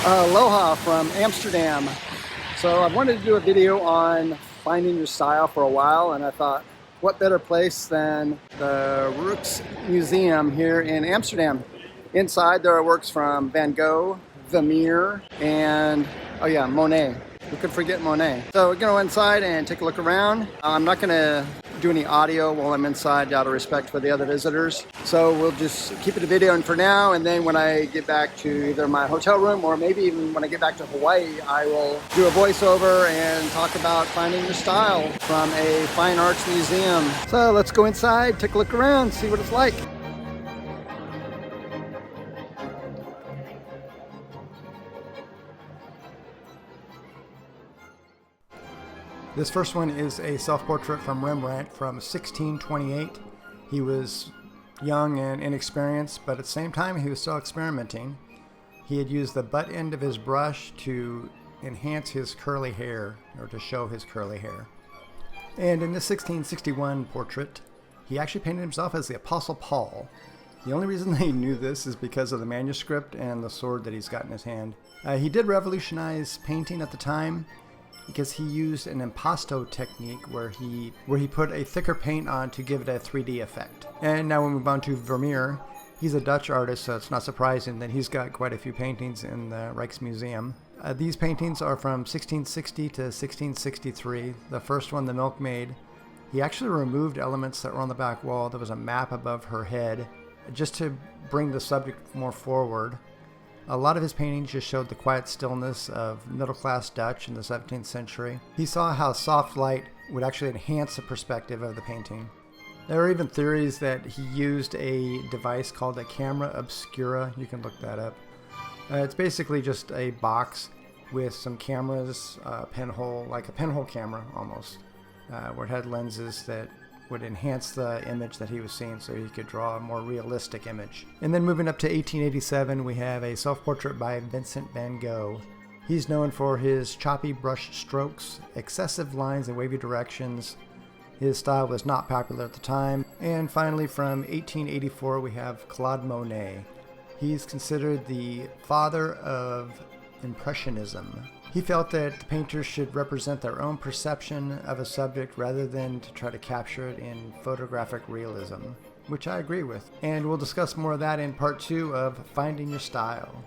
Aloha from Amsterdam. So I wanted to do a video on finding your style for a while, and I thought, what better place than the Rijksmuseum here in Amsterdam. Inside there are works from Van Gogh, Vermeer, and oh yeah, Monet. We could forget Monet. So we're gonna go inside and take a look around. I'm not gonna do any audio while I'm inside out of respect for the other visitors. So we'll just keep it a video for now, and then when I get back to either my hotel room or maybe even when I get back to Hawaii, I will do a voiceover and talk about finding your style from a fine arts museum. So let's go inside, take a look around, see what it's like. This first one is a self-portrait from Rembrandt from 1628. He was young and inexperienced, but at the same time he was still experimenting. He had used the butt end of his brush to enhance his curly hair, or to show his curly hair. And in this 1661 portrait, he actually painted himself as the Apostle Paul. The only reason they knew this is because of the manuscript and the sword that he's got in his hand. He did revolutionize painting at the time, because he used an impasto technique where he put a thicker paint on to give it a 3D effect. And now we move on to Vermeer. He's a Dutch artist, so it's not surprising that he's got quite a few paintings in the Rijksmuseum. These paintings are from 1660 to 1663. The first one, the Milkmaid, he actually removed elements that were on the back wall. There was a map above her head, just to bring the subject more forward. A lot of his paintings just showed the quiet stillness of middle-class Dutch in the 17th century. He saw how soft light would actually enhance the perspective of the painting. There are even theories that he used a device called a camera obscura. You can look that up. It's basically just a box with some cameras, pinhole, like a pinhole camera almost, where it had lenses that would enhance the image that he was seeing so he could draw a more realistic image. And then moving up to 1887, we have a self-portrait by Vincent van Gogh. He's known for his choppy brush strokes, excessive lines and wavy directions. His style was not popular at the time. And finally, from 1884, we have Claude Monet. He's considered the father of Impressionism. He felt that the painters should represent their own perception of a subject rather than to try to capture it in photographic realism, which I agree with. And we'll discuss more of that in part 2 of Finding Your Style.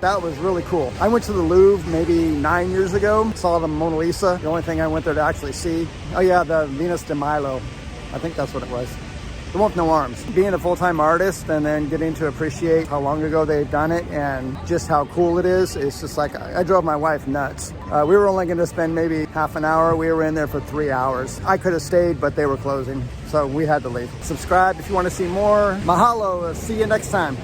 That was really cool. I went to the Louvre maybe 9 years ago, saw the Mona Lisa. The only thing I went there to actually see, oh yeah, the Venus de Milo. I think that's what it was. The one with no arms. Being a full-time artist and then getting to appreciate how long ago they've done it and just how cool it is, it's just like, I drove my wife nuts. We were only going to spend maybe half an hour. We were in there for 3 hours. I could have stayed, but they were closing, so we had to leave. Subscribe if you want to see more. Mahalo. See you next time.